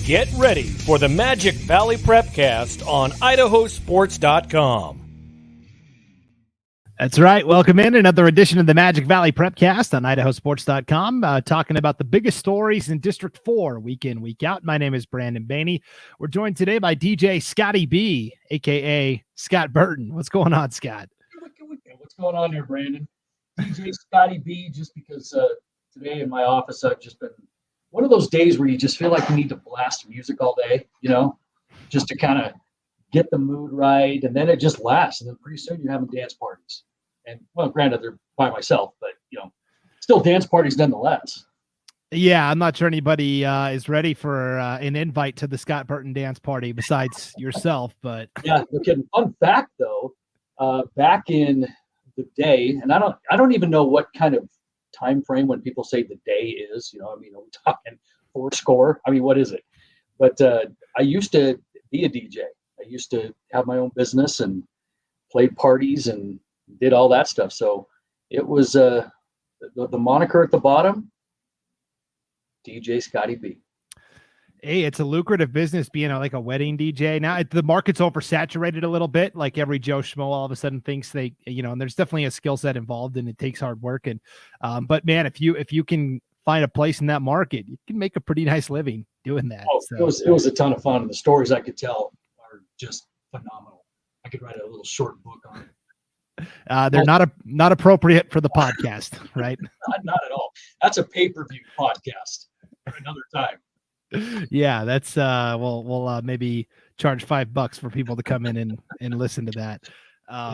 Get ready for the Magic Valley Prepcast on IdahoSports.com. That's right. Welcome in another edition of the Magic Valley Prepcast on IdahoSports.com, talking about the biggest stories in District 4 week in, week out. My name is Brandon Baney. We're joined today by DJ Scotty B, a.k.a. Scott Burton. What's going on, Scott? What's going on there, Brandon? DJ Scotty B, just because today in my office I've just been one of those days where you just feel like you need to blast music all day, just to kind of get the mood right, and then it just lasts, and then pretty soon you're having dance parties. And well, granted, they're by myself, but still dance parties nonetheless. Yeah, I'm not sure anybody is ready for an invite to the Scott Burton dance party besides yourself, but yeah, no kidding. Fun fact though, back in the day, and I don't even know what kind of time frame when people say the day is, are we talking 4 I mean, what is it? But I used to be a DJ. I used to have my own business and played parties and did all that stuff. So it was the moniker at the bottom, DJ Scotty B. Hey, it's a lucrative business being like a wedding DJ. Now the market's oversaturated a little bit. Like every Joe Schmo all of a sudden thinks they, and there's definitely a skill set involved and it takes hard work. And, but man, if you can find a place in that market, you can make a pretty nice living doing that. Oh, so. It was a ton of fun. And the stories I could tell are just phenomenal. I could write a little short book on it. They're not appropriate for the podcast, right? Not at all. That's a pay-per-view podcast for another time. Yeah, that's we'll maybe charge $5 for people to come in and listen to that.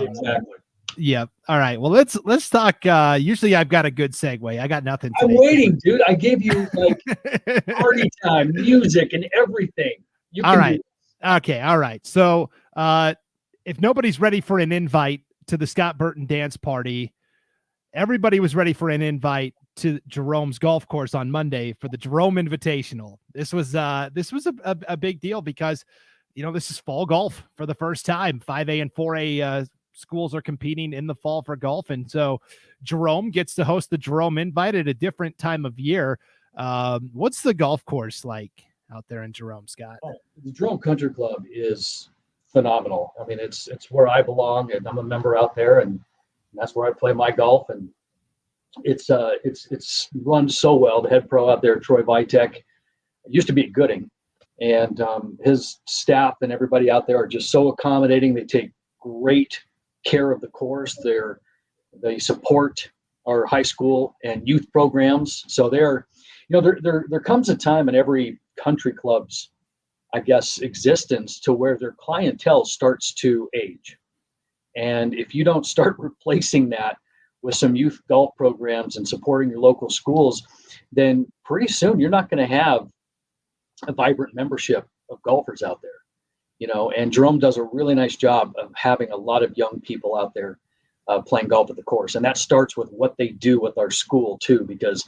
Exactly. Yeah. All right. Well, let's talk. Usually I've got a good segue. I got nothing today. I'm waiting, dude. I gave you like party time, music, and everything. All right. Okay. All right. So if nobody's ready for an invite to the Scott Burton dance party, everybody was ready for an invite to Jerome's golf course on Monday for the Jerome Invitational. This was a big deal because, this is fall golf for the first time. 5A and 4A schools are competing in the fall for golf. And so Jerome gets to host the Jerome Invite at a different time of year. What's the golf course like out there in Jerome, Scott? Oh, the Jerome Country Club is phenomenal. I mean, it's where I belong, and I'm a member out there, and that's where I play my golf. And it's run so well. The head pro out there, Troy Vitek, used to be at Gooding, and his staff and everybody out there are just so accommodating. They take great care of the course. They support our high school and youth programs. So there comes a time in every country club's, I guess, existence to where their clientele starts to age. And if you don't start replacing that with some youth golf programs and supporting your local schools, then pretty soon you're not going to have a vibrant membership of golfers out there. And Jerome does a really nice job of having a lot of young people out there playing golf at the course. And that starts with what they do with our school too, because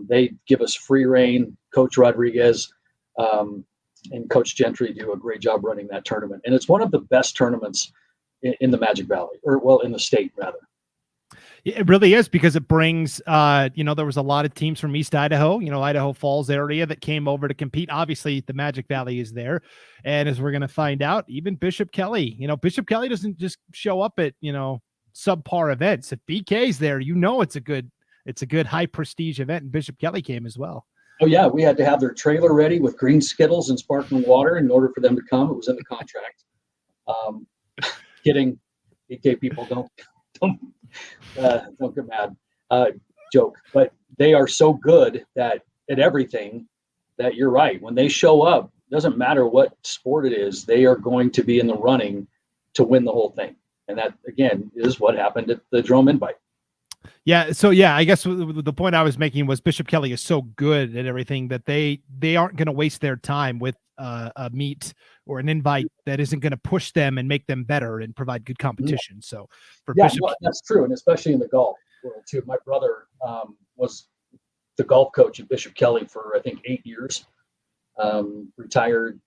they give us free reign. Coach Rodriguez and Coach Gentry do a great job running that tournament. And it's one of the best tournaments in the Magic Valley, in the state rather. It really is, because it brings, there was a lot of teams from East Idaho, Idaho Falls area that came over to compete. Obviously, the Magic Valley is there. And as we're going to find out, even Bishop Kelly, Bishop Kelly doesn't just show up at, subpar events. If BK's there, it's a good high prestige event. And Bishop Kelly came as well. Oh, yeah. We had to have their trailer ready with green Skittles and sparkling water in order for them to come. It was in the contract. Kidding. BK people don't get mad. Joke. But they are so good at everything that you're right. When they show up, doesn't matter what sport it is, they are going to be in the running to win the whole thing. And that, again, is what happened at the Jerome Invite. Yeah. So, yeah, I guess the point I was making was Bishop Kelly is so good at everything that they aren't going to waste their time with a meet or an invite that isn't going to push them and make them better and provide good competition. So for Bishop, that's true. And especially in the golf world too. My brother was the golf coach at Bishop Kelly for, I think, 8 years, retired.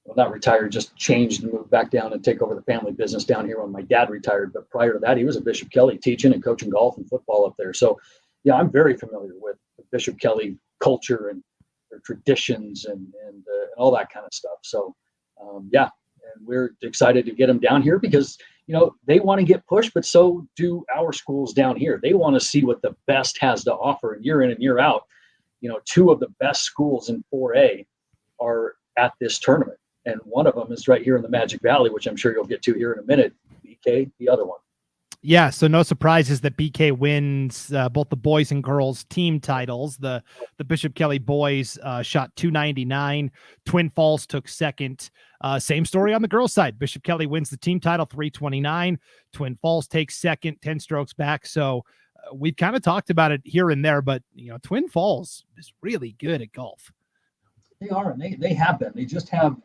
Well, not retired, just changed and moved back down and take over the family business down here when my dad retired. But prior to that, he was at Bishop Kelly teaching and coaching golf and football up there. So, yeah, I'm very familiar with the Bishop Kelly culture and their traditions and all that kind of stuff. So, yeah, and we're excited to get them down here because, they want to get pushed, but so do our schools down here. They want to see what the best has to offer. And year in and year out, two of the best schools in 4A are at this tournament. And one of them is right here in the Magic Valley, which I'm sure you'll get to here in a minute. BK, the other one. Yeah, so no surprises that BK wins both the boys and girls team titles. The Bishop Kelly boys shot 299. Twin Falls took second. Same story on the girls' side. Bishop Kelly wins the team title 329. Twin Falls takes second, 10 strokes back. So we've kind of talked about it here and there, but Twin Falls is really good at golf. They are, and they have been. They just have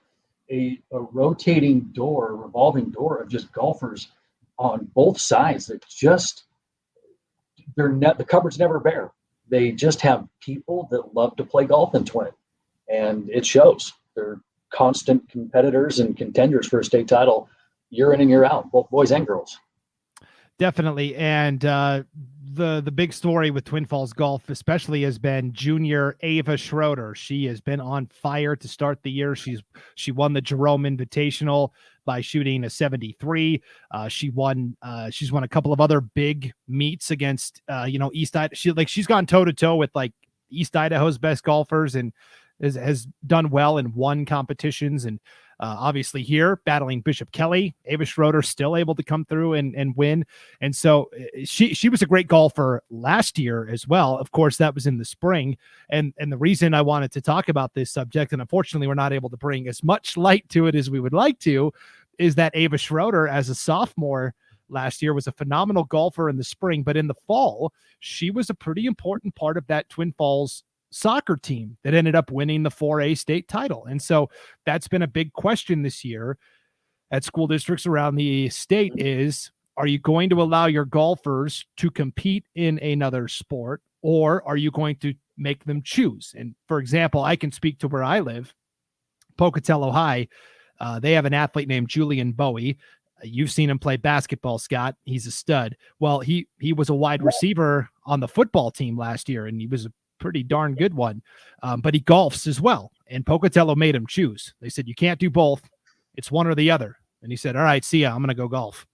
a revolving door of just golfers on both sides that just the cupboard's never bare. They just have people that love to play golf in Twin, and it shows. They're constant competitors and contenders for a state title year in and year out, both boys and girls. Definitely. And the big story with Twin Falls golf especially has been junior Ava Schroeder. She has been on fire to start the year. She won the Jerome Invitational by shooting a 73. She's won a couple of other big meets against East Idaho. She's gone toe to toe with East Idaho's best golfers and has done well and won competitions. And obviously here battling Bishop Kelly, Ava Schroeder still able to come through and win. And so she was a great golfer last year as well. Of course, that was in the spring. And the reason I wanted to talk about this subject, and unfortunately we're not able to bring as much light to it as we would like to, is that Ava Schroeder as a sophomore last year was a phenomenal golfer in the spring, but in the fall, she was a pretty important part of that Twin Falls soccer team that ended up winning the 4A state title. And so that's been a big question this year at school districts around the state is, are you going to allow your golfers to compete in another sport, or are you going to make them choose? And for example, I can speak to where I live, Pocatello High. They have an athlete named Julian Bowie. You've seen him play basketball, Scott. He's a stud. Well, he was a wide receiver on the football team last year, and he was a pretty darn good one. But he golfs as well. And Pocatello made him choose. They said, you can't do both. It's one or the other. And he said, all right, see ya. I'm going to go golf,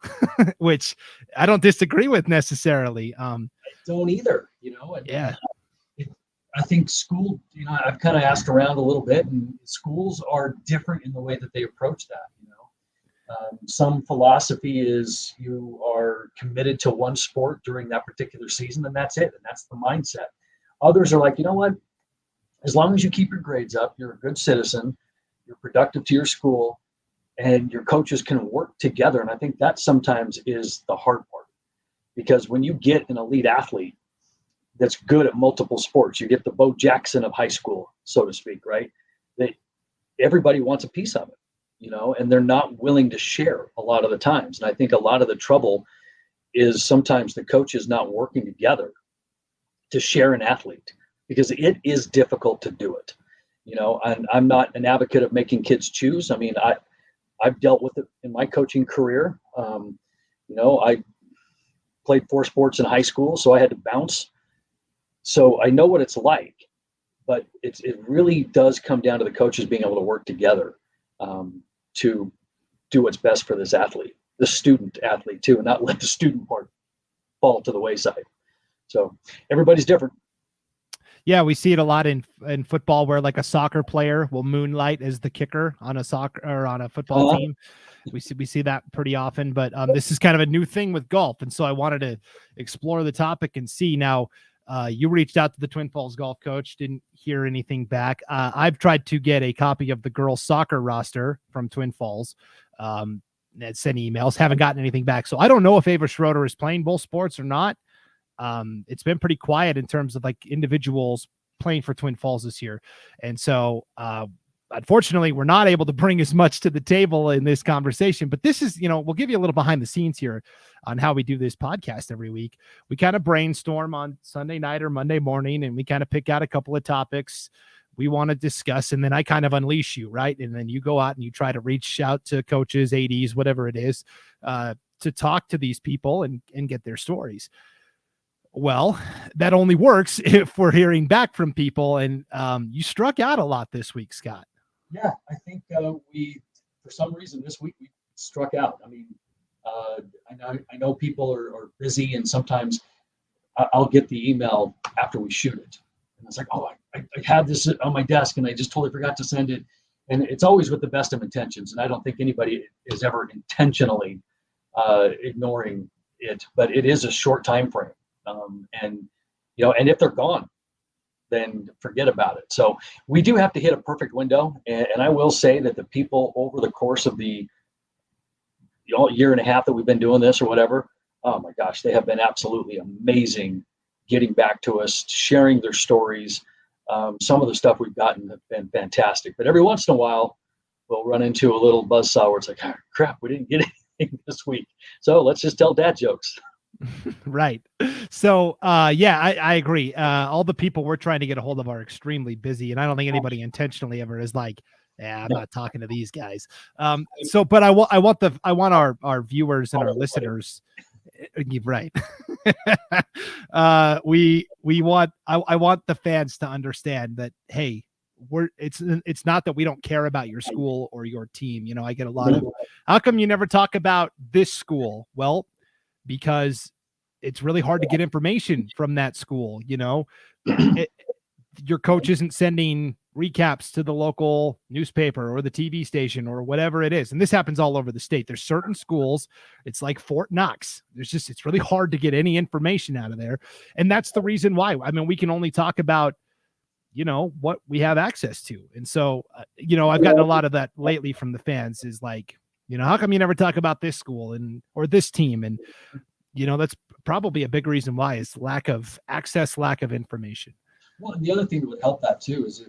which I don't disagree with necessarily. I don't either, And, yeah. I think school, I've kind of asked around a little bit, and schools are different in the way that they approach that. Some philosophy is you are committed to one sport during that particular season, and that's it. And that's the mindset. Others are like, you know what? As long as you keep your grades up, you're a good citizen, you're productive to your school, and your coaches can work together. And I think that sometimes is the hard part, because when you get an elite athlete that's good at multiple sports, you get the Bo Jackson of high school, so to speak, right? Everybody wants a piece of it, and they're not willing to share a lot of the times. And I think a lot of the trouble is sometimes the coaches not working together to share an athlete, because it is difficult to do it. And I'm not an advocate of making kids choose. I mean, I've dealt with it in my coaching career. I played 4 sports in high school, so I had to bounce. So I know what it's like, but it really does come down to the coaches being able to work together to do what's best for this athlete, the student athlete too, and not let the student part fall to the wayside. So everybody's different. Yeah, we see it a lot in football, where a soccer player will moonlight as the kicker on a soccer or on a football team. We see that pretty often, but this is kind of a new thing with golf. And so I wanted to explore the topic and see. Now, you reached out to the Twin Falls golf coach, didn't hear anything back. I've tried to get a copy of the girls soccer roster from Twin Falls. And sent emails, haven't gotten anything back. So I don't know if Ava Schroeder is playing both sports or not. It's been pretty quiet in terms of individuals playing for Twin Falls this year. And so, unfortunately, we're not able to bring as much to the table in this conversation, but this is, we'll give you a little behind the scenes here on how we do this podcast every week. We kind of brainstorm on Sunday night or Monday morning, and we kind of pick out a couple of topics we want to discuss. And then I kind of unleash you, right? And then you go out and you try to reach out to coaches, ADs, whatever it is, to talk to these people and get their stories. Well, that only works if we're hearing back from people. And you struck out a lot this week, Scott. Yeah, I think we, for some reason, this week we struck out. I mean, I know people are busy, and sometimes I'll get the email after we shoot it, and it's like, oh, I had this on my desk, and I just totally forgot to send it. And it's always with the best of intentions, and I don't think anybody is ever intentionally ignoring it, but it is a short time frame, and and if they're gone, then forget about it. So we do have to hit a perfect window. And I will say that the people over the course of the year and a half that we've been doing this or whatever, oh my gosh, they have been absolutely amazing getting back to us, sharing their stories. Some of the stuff we've gotten have been fantastic. But every once in a while, we'll run into a little buzzsaw where it's like, oh, crap, we didn't get anything this week. So let's just tell dad jokes. Right. So, yeah, I agree. All the people we're trying to get a hold of are extremely busy, and I don't think anybody intentionally ever is like, yeah, I'm not talking to these guys. But I want our viewers and our listeners, right. I want the fans to understand that, hey, it's not that we don't care about your school or your team. I get a lot of, how come you never talk about this school? Well, because it's really hard to get information from that school. Your coach isn't sending recaps to the local newspaper or the TV station or whatever it is. And this happens all over the state. There's certain schools, it's like Fort Knox. It's really hard to get any information out of there. And that's the reason why. I mean, we can only talk about, what we have access to. And so, I've gotten a lot of that lately from the fans is like, how come you never talk about this school or this team? And, that's probably a big reason why is lack of access, lack of information. Well, and the other thing that would help that too is if,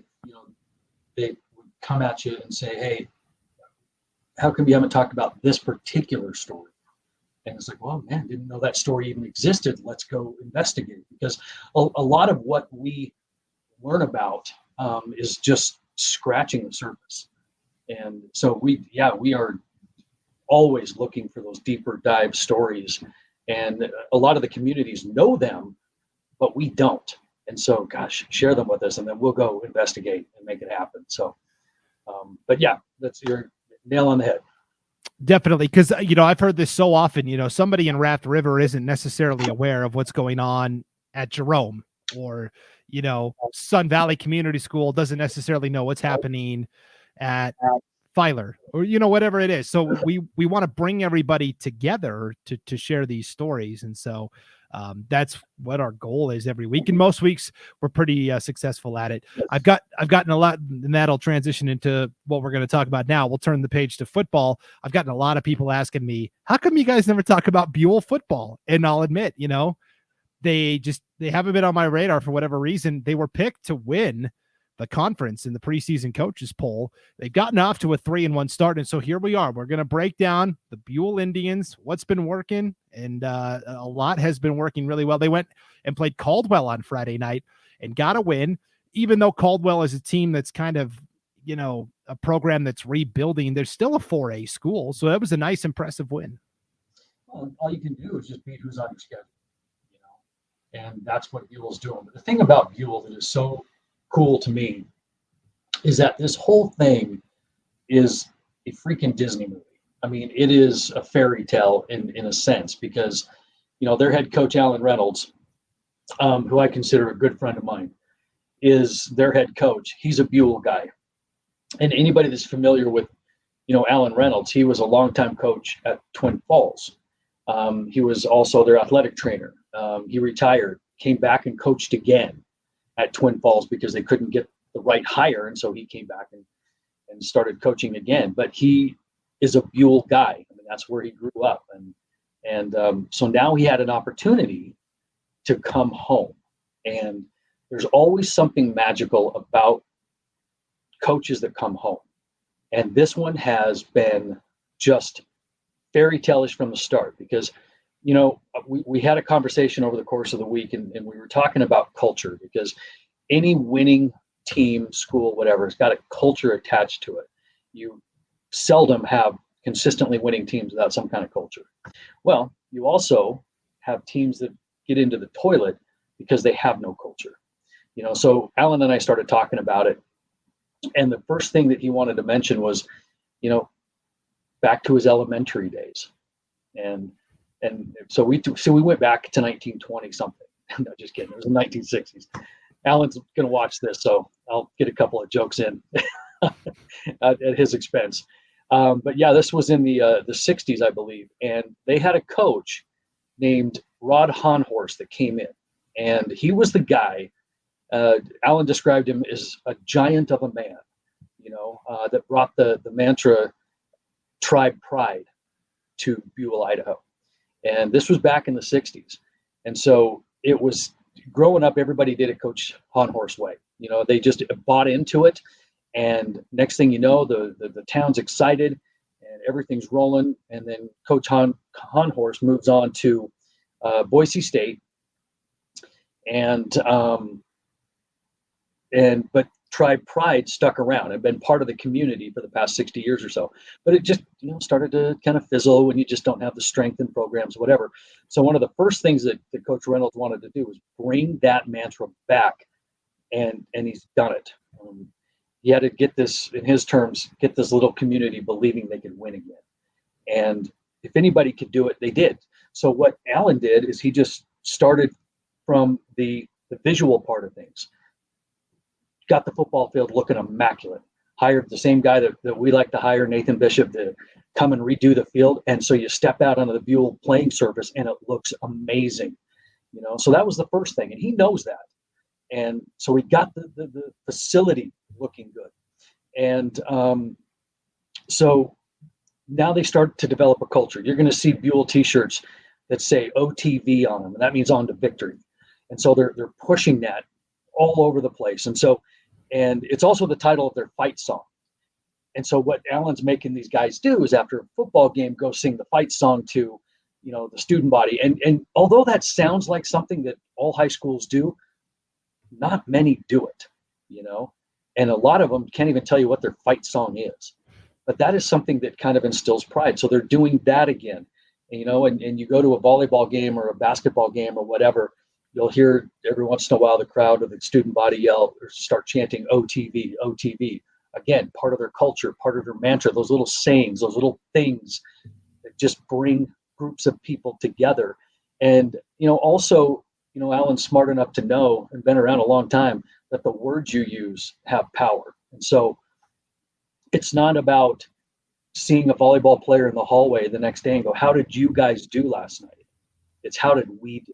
they would come at you and say, hey, how come you haven't talked about this particular story? And it's like, well, man, didn't know that story even existed. Let's go investigate. Because a lot of what we learn about is just scratching the surface. And so we are always looking for those deeper dive stories. And a lot of the communities know them, but we don't. And so, gosh, share them with us, and then we'll go investigate and make it happen. So, but yeah, that's your nail on the head. Definitely. Because, I've heard this so often, somebody in Raft River isn't necessarily aware of what's going on at Jerome, or, Sun Valley Community School doesn't necessarily know what's happening at Filer, or whatever it is. So we want to bring everybody together to share these stories, and so that's what our goal is every week. And most weeks we're pretty successful at it. I've gotten a lot, and that'll transition into what we're going to talk about now. We'll turn the page to football. I've gotten a lot of people asking me, how come you guys never talk about Buhl football? And I'll admit, they haven't been on my radar for whatever reason. They were picked to win the conference in the preseason coaches poll. They've gotten off to a 3-1 start. And so here we are. We're going to break down the Buhl Indians, what's been working. And a lot has been working really well. They went and played Caldwell on Friday night and got a win, even though Caldwell is a team that's kind of, a program that's rebuilding. There's still a 4A school. So that was a nice, impressive win. Well, all you can do is just beat who's on your schedule, and that's what Buhl's doing. But the thing about Buhl that is so cool to me is that this whole thing is a freaking Disney movie. I mean, it is a fairy tale in a sense, because their head coach Alan Reynolds, who I consider a good friend of mine, is their head coach. He's a Buhl guy, and anybody that's familiar with Alan Reynolds, he was a longtime coach at Twin Falls. He was also their athletic trainer. He retired, came back and coached again at Twin Falls because they couldn't get the right hire. And so he came back and started coaching again. But he is a Buhl guy. I mean, that's where he grew up. And so now he had an opportunity to come home. And there's always something magical about coaches that come home. And this one has been just fairy tale-ish from the start, because we had a conversation over the course of the week, and we were talking about culture, because any winning team, school, whatever, has got a culture attached to it. You seldom have consistently winning teams without some kind of culture. Well, you also have teams that get into the toilet because they have no culture. So Alan and I started talking about it. And the first thing that he wanted to mention was, back to his elementary days. And so we went back to 1920 something. No, just kidding. It was the 1960s. Alan's going to watch this, so I'll get a couple of jokes in at his expense. But yeah, this was in the 60s, I believe. And they had a coach named Rod Honhorst that came in. And he was the guy, Alan described him as a giant of a man, that brought the mantra tribe pride to Buhl, Idaho. And this was back in the 60s. And so it was growing up, everybody did it Coach Honhorst's way. They just bought into it. And next thing you know, the town's excited and everything's rolling. And then Coach Honhorst moves on to Boise State. But tribe pride stuck around and been part of the community for the past 60 years or so. But it just, started to kind of fizzle when you just don't have the strength in programs, whatever. So one of the first things that Coach Reynolds wanted to do was bring that mantra back, and he's done it. He had to get this, in his terms, get this little community believing they could win again. And if anybody could do it, they did. So what Alan did is he just started from the visual part of things. Got the football field looking immaculate. Hired the same guy that we like to hire, Nathan Bishop, to come and redo the field. And so you step out onto the Buhl playing surface and it looks amazing. So that was the first thing. And he knows that. And so we got the facility looking good. And so now they start to develop a culture. You're going to see Buhl t-shirts that say OTV on them. And that means on to victory. And so they're pushing that all over the place. And it's also the title of their fight song. And so what Alan's making these guys do is after a football game, go sing the fight song to, the student body. And although that sounds like something that all high schools do, not many do it, and a lot of them can't even tell you what their fight song is. But that is something that kind of instills pride. So they're doing that again, and you go to a volleyball game or a basketball game or whatever, you'll hear every once in a while the crowd or the student body yell or start chanting OTV, OTV. Again, part of their culture, part of their mantra, those little sayings, those little things that just bring groups of people together. And, also, Alan's smart enough to know and been around a long time that the words you use have power. And so it's not about seeing a volleyball player in the hallway the next day and go, how did you guys do last night? It's how did we do?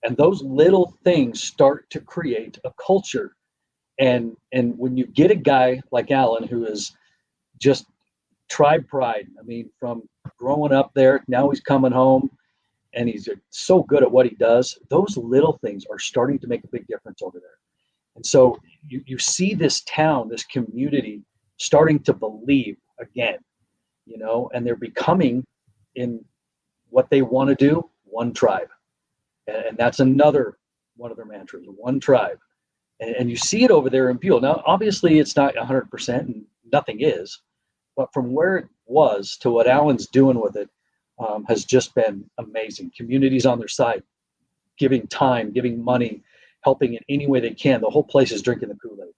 And those little things start to create a culture. And when you get a guy like Alan, who is just tribe pride, from growing up there, now he's coming home and he's so good at what he does, those little things are starting to make a big difference over there. And so you see this town, this community starting to believe again, and they're becoming, in what they want to do, one tribe. And that's another one of their mantras, one tribe. And you see it over there in Buhl. Now, obviously, it's not 100%, and nothing is. But from where it was to what Alan's doing with it has just been amazing. Communities on their side, giving time, giving money, helping in any way they can. The whole place is drinking the Kool-Aid.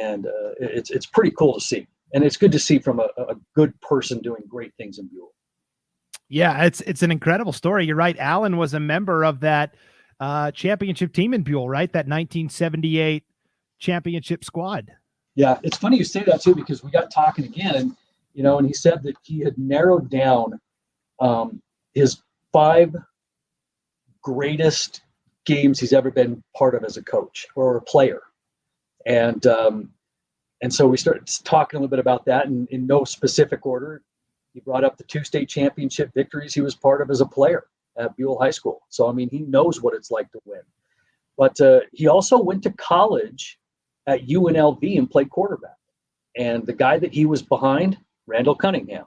And it's pretty cool to see. And it's good to see from a good person doing great things in Buhl. Yeah, it's an incredible story. You're right. Alan was a member of that championship team in Buhl, right? That 1978 championship squad. Yeah, it's funny you say that too, because we got talking again, and and he said that he had narrowed down his 5 greatest games he's ever been part of as a coach or a player, and so we started talking a little bit about that, and in no specific order. He brought up the 2 state championship victories he was part of as a player at Buhl High School. So, he knows what it's like to win. But he also went to college at UNLV and played quarterback. And the guy that he was behind, Randall Cunningham.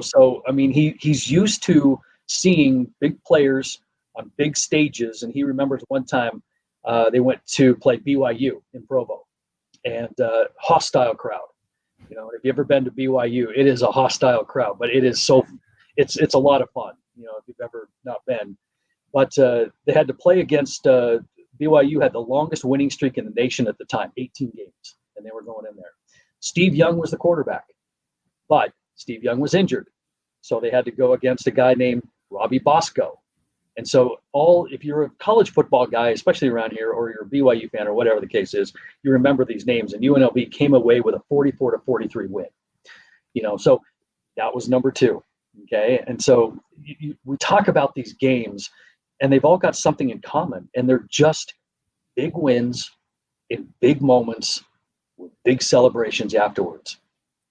So, he's used to seeing big players on big stages. And he remembers one time they went to play BYU in Provo, and hostile crowd. If you've ever been to BYU, it is a hostile crowd, but it is it's a lot of fun, if you've ever not been. But they had to play against BYU had the longest winning streak in the nation at the time, 18 games, and they were going in there. Steve Young was the quarterback, but Steve Young was injured. So they had to go against a guy named Robbie Bosco. And so if you're a college football guy, especially around here, or you're a BYU fan or whatever the case is, you remember these names. And UNLV came away with a 44-43 win. So that was number 2. Okay. And so we talk about these games, and they've all got something in common, and they're just big wins in big moments with big celebrations afterwards.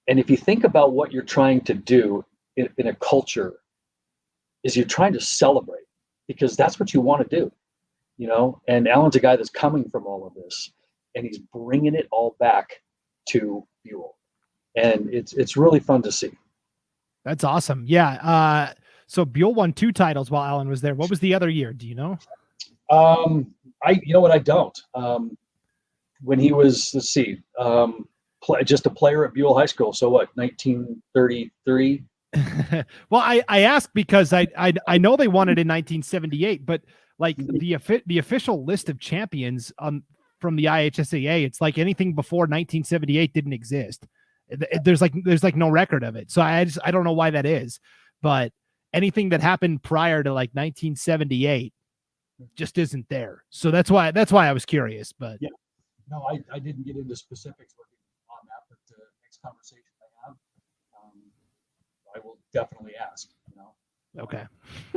And if you think about what you're trying to do in a culture, is you're trying to celebrate, because that's what you want to do, and Alan's a guy that's coming from all of this, and he's bringing it all back to Buhl. And it's really fun to see. That's awesome. Yeah. So Buhl won 2 titles while Alan was there. What was the other year? Do you know? I don't. When he was, just a player at Buhl High School. So what, 1933? Well, I ask because I know they won it in 1978, but like the official list of champions from the IHSAA, it's like anything before 1978 didn't exist. There's no record of it. So I don't know why that is, but anything that happened prior to like 1978 just isn't there. So that's why I was curious, but yeah, no, I didn't get into specifics on that, but next conversation I have, I will definitely ask, Okay.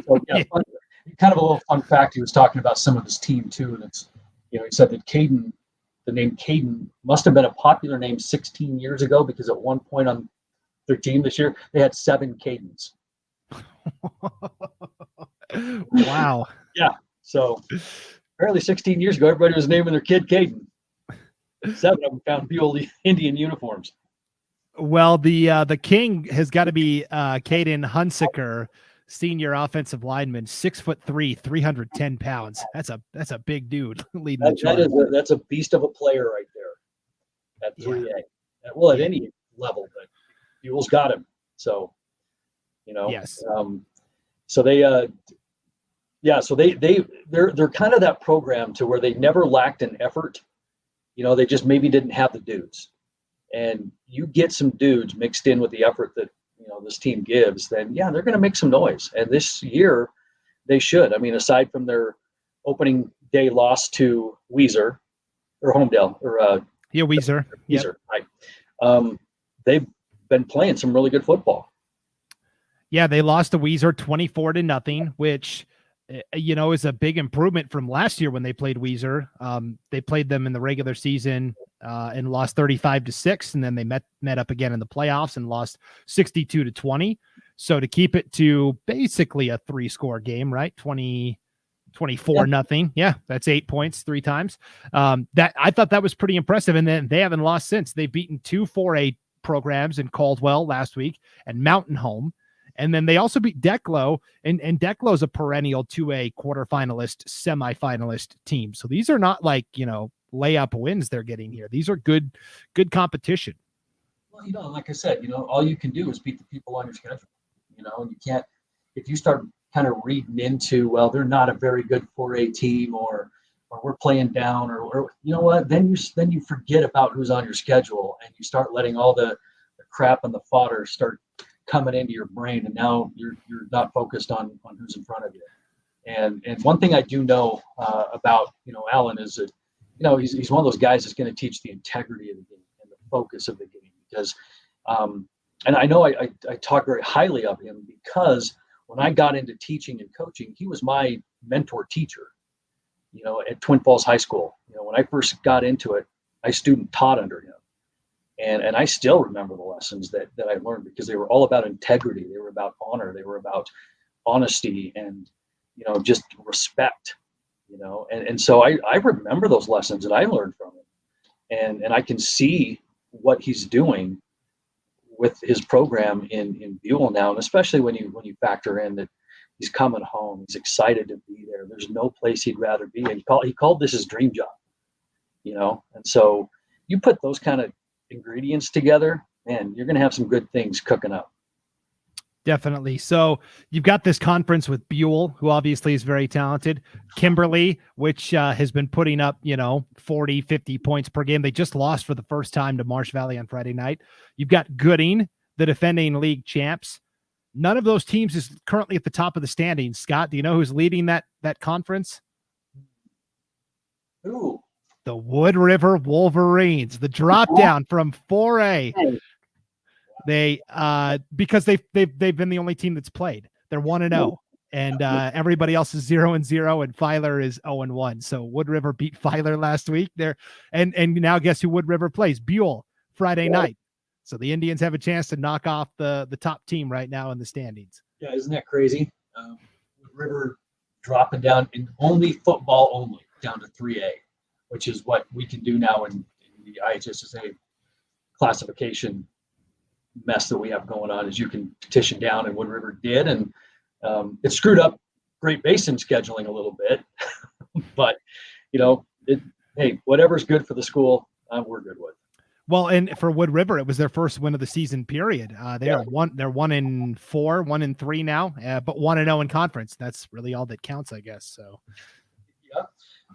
So yeah, kind of a little fun fact. He was talking about some of his team too. And it's, he said that the name Caden must have been a popular name 16 years ago, because at one point on their team this year, they had 7 Cadens. Wow. Yeah. So apparently 16 years ago, everybody was naming their kid Caden. 7 of them found Buhl Indian uniforms. Well, the king has got to be Caden Hunsaker, senior offensive lineman, 6'3", 310 pounds. That's a big dude leading the charge. That's a beast of a player right there at 3A. Yeah. Well, at any level, but Buhl's got him. So, yes. So they're kind of that program to where they never lacked an effort. They just maybe didn't have the dudes. And you get some dudes mixed in with the effort that this team gives, then they're going to make some noise. And this year they should. I mean, aside from their opening day loss to Weiser or Homedale or Weiser. Yep. Right. They've been playing some really good football. Yeah, they lost to Weiser 24-0, which is a big improvement from last year when they played Weiser. They played them in the regular season and lost 35-6, and then they met up again in the playoffs and lost 62-20. So to keep it to basically a 3-score game, right? 24-0. Yeah, that's 8 points 3 times. That I thought that was pretty impressive. And then they haven't lost since. They've beaten 2 4A programs in Caldwell last week and Mountain Home. And then they also beat Declo, and Declo's a perennial 2A quarterfinalist, semifinalist team. So these are not like, layup wins they're getting here. These are good competition. Well, like I said, all you can do is beat the people on your schedule, and you can't, if you start kind of reading into, well, they're not a very good 4A team or we're playing down or you know what, then you forget about who's on your schedule and you start letting all the crap and the fodder start coming into your brain, and now you're not focused on who's in front of you. And one thing I do know about Alan is that he's one of those guys that's going to teach the integrity of the game and the focus of the game, because and I know I talk very highly of him, because when I got into teaching and coaching, he was my mentor teacher at Twin Falls High School. When I first got into it, I student taught under him. And I still remember the lessons that I learned, because they were all about integrity. They were about honor. They were about honesty and, just respect, and so I remember those lessons that I learned from him, and I can see what he's doing with his program in Buhl now. And especially when you factor in that he's coming home, he's excited to be there. There's no place he'd rather be. And he called this his dream job, and so you put those kind of ingredients together, man, you're going to have some good things cooking up. Definitely. So you've got this conference with Buhl, who obviously is very talented. Kimberly, which has been putting up, 40, 50 points per game. They just lost for the first time to Marsh Valley on Friday night. You've got Gooding, the defending league champs. None of those teams is currently at the top of the standings. Scott, do you know who's leading that conference? Who? The Wood River Wolverines, the drop down from 4A. They because they've been the only team that's played. They're 1-0, and everybody else is 0-0, and Filer is 0-1. So Wood River beat Filer last week. There, and now guess who Wood River plays? Buhl Friday night. So the Indians have a chance to knock off the top team right now in the standings. Yeah, isn't that crazy? Wood River dropping down in only football only down to 3A, which is what we can do now in the IHSSA classification mess that we have going on. Is you can petition down, and Wood River did, and it screwed up Great Basin scheduling a little bit, but hey, whatever's good for the school, we're good with. Well, and for Wood River, it was their first win of the season. Period. They're 1-4, 1-3 now, but 1-0 in conference. That's really all that counts, I guess. So, yeah,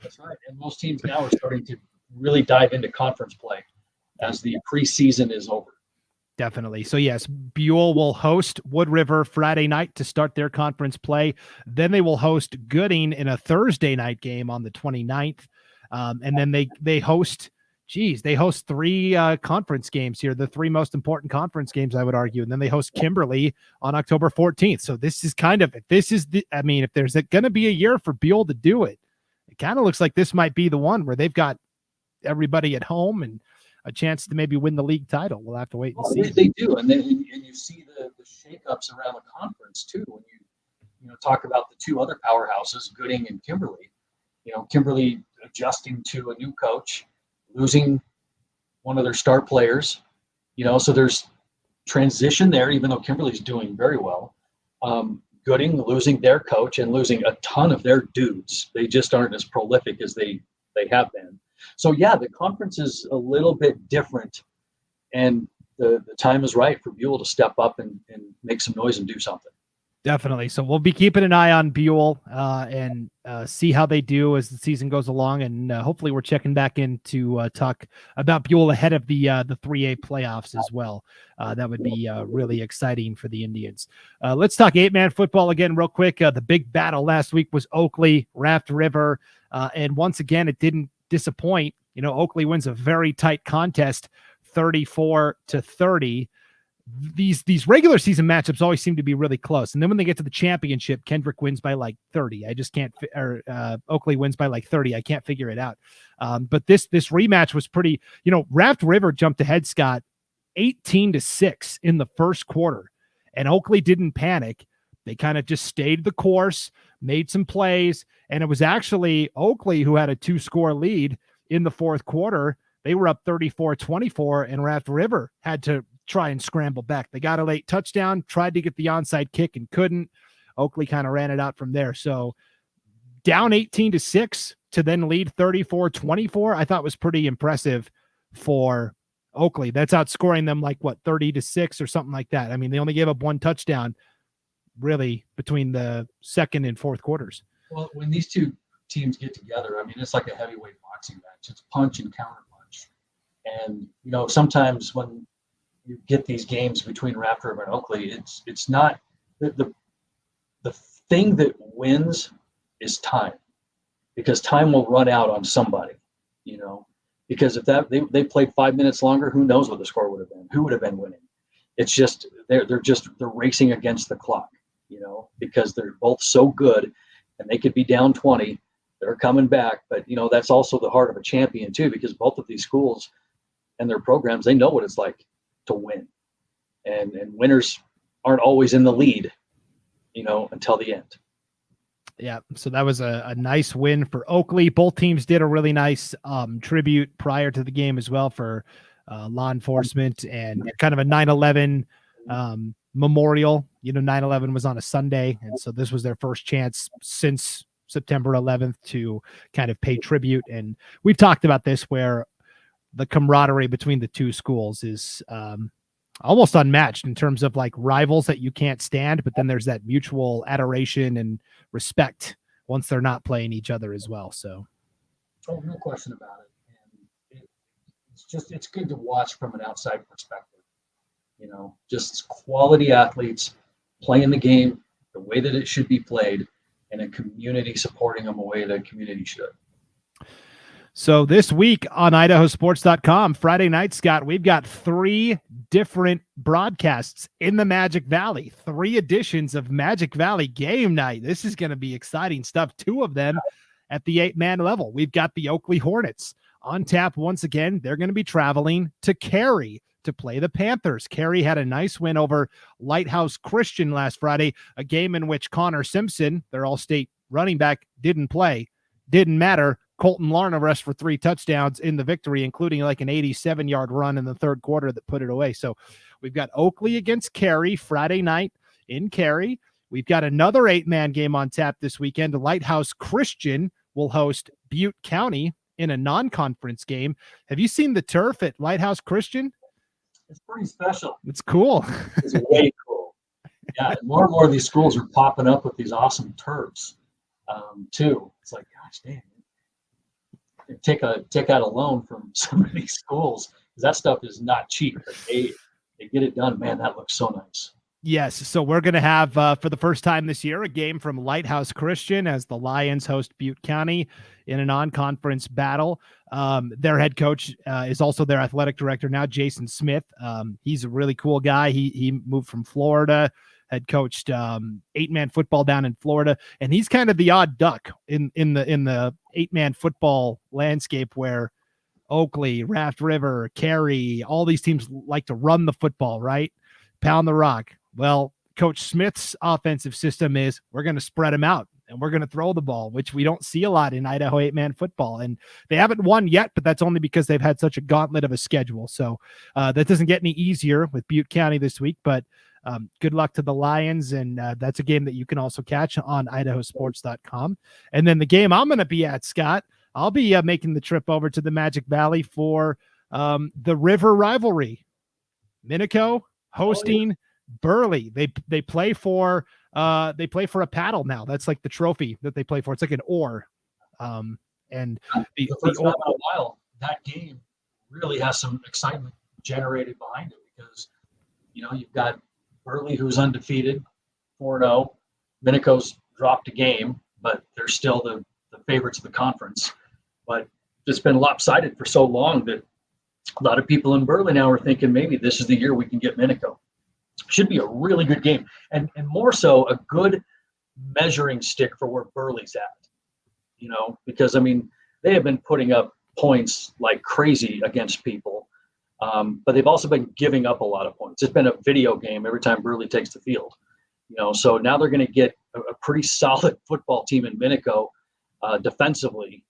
that's right. And most teams now are starting to really dive into conference play as the preseason is over. Definitely. So yes, Buhl will host Wood River Friday night to start their conference play. Then they will host Gooding in a Thursday night game on the 29th. And then they host three conference games here, the three most important conference games, I would argue. And then they host Kimberly on October 14th. So this is if there's going to be a year for Buhl to do it, it kind of looks like this might be the one where they've got everybody at home and a chance to maybe win the league title. We'll have to wait and see. They do. And then you see the shakeups around the conference too. When you talk about the two other powerhouses, Gooding and Kimberly, Kimberly adjusting to a new coach, losing one of their star players, so there's transition there, even though Kimberly's doing very well. Gooding losing their coach and losing a ton of their dudes. They just aren't as prolific as they have been. So yeah, the conference is a little bit different, and the time is right for Buhl to step up and make some noise and do something. Definitely. So we'll be keeping an eye on Buhl and see how they do as the season goes along. And hopefully we're checking back in to talk about Buhl ahead of the 3A playoffs as well. That would be really exciting for the Indians. Let's talk 8-man football again real quick. The big battle last week was Oakley, Raft River. And once again, it didn't disappoint. Oakley wins a very tight contest, 34-30. These regular season matchups always seem to be really close. And then when they get to the championship, Kendrick wins by like 30. I just can't, Oakley wins by like 30. I can't figure it out. But this rematch was pretty, Raft River jumped ahead, Scott, 18-6 in the first quarter, and Oakley didn't panic. They kind of just stayed the course, made some plays, and it was actually Oakley who had a 2-score lead in the fourth quarter. They were up 34-24, and Raft River had to try and scramble back. They got a late touchdown, tried to get the onside kick and couldn't. Oakley kind of ran it out from there. So down 18-6 to then lead 34-24, I thought was pretty impressive for Oakley. That's outscoring them like 30-6 or something like that. I mean, they only gave up one touchdown really between the second and fourth quarters. Well, when these two teams get together, I mean, it's like a heavyweight boxing match. It's punch and counter punch. And, sometimes when you get these games between Raft River and Oakley, it's not the thing that wins is time, because time will run out on somebody, because if they played 5 minutes longer, who knows what the score would have been, who would have been winning. It's just they're racing against the clock, because they're both so good, and they could be down 20, they're coming back. But that's also the heart of a champion too, because both of these schools and their programs, they know what it's like to win, and winners aren't always in the lead, until the end. Yeah, so that was a nice win for Oakley. Both teams did a really nice tribute prior to the game as well for law enforcement and kind of a 9/11 memorial. 9/11 was on a Sunday, and so this was their first chance since September 11th to kind of pay tribute. And we've talked about this, where the camaraderie between the two schools is almost unmatched in terms of like rivals that you can't stand, but then there's that mutual adoration and respect once they're not playing each other as well. So, oh, no question about it. And it's good to watch from an outside perspective. Just quality athletes playing the game the way that it should be played, and a community supporting them the way the community should. So this week on IdahoSports.com, Friday night, Scott, we've got 3 different broadcasts in the Magic Valley, 3 editions of Magic Valley Game Night. This is going to be exciting stuff. 2 of them at the 8-man level. We've got the Oakley Hornets on tap once again. They're going to be traveling to Cary to play the Panthers. Cary had a nice win over Lighthouse Christian last Friday, a game in which Connor Simpson, their all-state running back, didn't play. Didn't matter. Colton Larna rushed for 3 touchdowns in the victory, including like an 87-yard run in the third quarter that put it away. So we've got Oakley against Cary Friday night in Cary. We've got another 8-man game on tap this weekend. Lighthouse Christian will host Butte County in a non-conference game. Have you seen the turf at Lighthouse Christian? It's pretty special. It's cool. It's way cool. Yeah, and more of these schools are popping up with these awesome turfs too. It's like, gosh, dang. Take out a loan from some of these schools, because that stuff is not cheap. But they get it done. Man, that looks so nice. Yes. So we're going to have, for the first time this year, a game from Lighthouse Christian as the Lions host Butte County in a non-conference battle. Their head coach is also their athletic director now, Jason Smith. He's a really cool guy. He moved from Florida, had coached 8-man football down in Florida, and he's kind of the odd duck in the 8-man football landscape, where Oakley, Raft River, Cary, all these teams like to run the football, right? Pound the rock. Well, Coach Smith's offensive system is we're going to spread them out and we're going to throw the ball, which we don't see a lot in Idaho 8-man football. And they haven't won yet, but that's only because they've had such a gauntlet of a schedule. So that doesn't get any easier with Butte County this week, but good luck to the Lions. And that's a game that you can also catch on IdahoSports.com. And then the game I'm going to be at, Scott, I'll be making the trip over to the Magic Valley for the River Rivalry. Minico hosting Burley. They play for a paddle now. That's like the trophy that they play for. It's like an oar. And the first time in a while, that game really has some excitement generated behind it, because you've got Burley, who's undefeated, 4-0. Minico's dropped a game, but they're still the favorites of the conference. But it's been lopsided for so long that a lot of people in Burley now are thinking maybe this is the year we can get Minico. Should be a really good game, and more so a good measuring stick for where Burley's at. Because they have been putting up points like crazy against people, but they've also been giving up a lot of points. It's been a video game every time Burley takes the field. So now they're going to get a pretty solid football team in Minico defensively,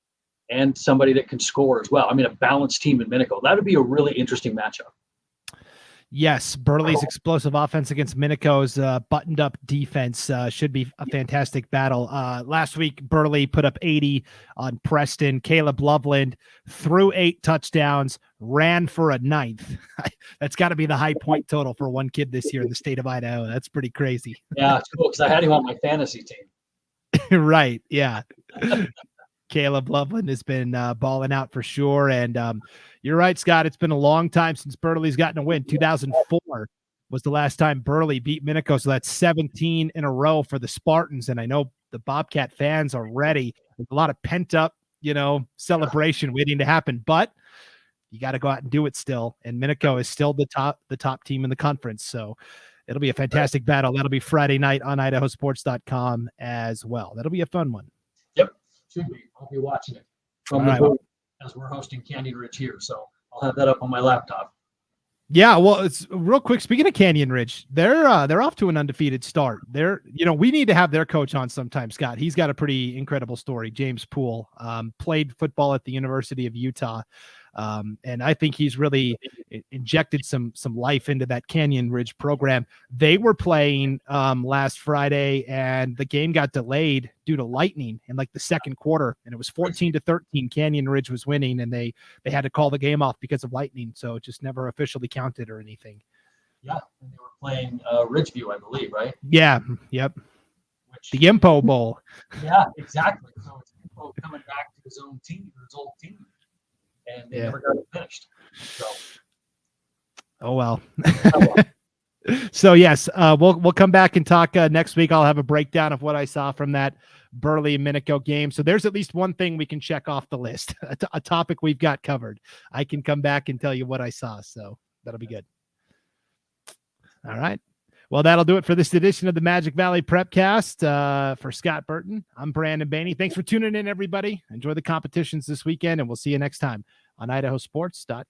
and somebody that can score as well. A balanced team in Minico. That would be a really interesting matchup. Yes, Burley's explosive offense against Minico's buttoned-up defense should be a fantastic battle. Last week, Burley put up 80 on Preston. Caleb Loveland threw 8 touchdowns, ran for a 9th. That's got to be the high point total for one kid this year in the state of Idaho. That's pretty crazy. Yeah, it's cool, because I had him on my fantasy team. Right, yeah. Caleb Loveland has been balling out for sure. And you're right, Scott. It's been a long time since Burley's gotten a win. 2004 was the last time Burley beat Minico. So that's 17 in a row for the Spartans. And I know the Bobcat fans are ready. There's a lot of pent up, celebration waiting to happen. But you got to go out and do it still. And Minico is still the top team in the conference. So it'll be a fantastic battle. That'll be Friday night on IdahoSports.com as well. That'll be a fun one. Yep. Should be. I'll be watching it from the booth as we're hosting Canyon Ridge here. So I'll have that up on my laptop. Yeah, well, it's real quick. Speaking of Canyon Ridge, they're off to an undefeated start. We need to have their coach on sometime, Scott. He's got a pretty incredible story. James Buhl played football at the University of Utah. And I think he's really injected some life into that Canyon Ridge program. They were playing last Friday, and the game got delayed due to lightning in like the second quarter, and it was 14-13. Canyon Ridge was winning, and they had to call the game off because of lightning, so it just never officially counted or anything. Yeah, and they were playing Ridgeview, I believe, right? Yeah. Yep. Which, The Impo Bowl. yeah, exactly. So it's Impo coming back to his old team, and they never got it finished. So, Oh well. well. So yes, we'll come back and talk next week. I'll have a breakdown of what I saw from that Burley and Minico game. So there's at least one thing we can check off the list, a topic we've got covered. I can come back and tell you what I saw. So that'll be good. All right. Well, that'll do it for this edition of the Magic Valley Prepcast. For Scott Burton, I'm Brandon Baney. Thanks for tuning in, everybody. Enjoy the competitions this weekend, and we'll see you next time on IdahoSports.com.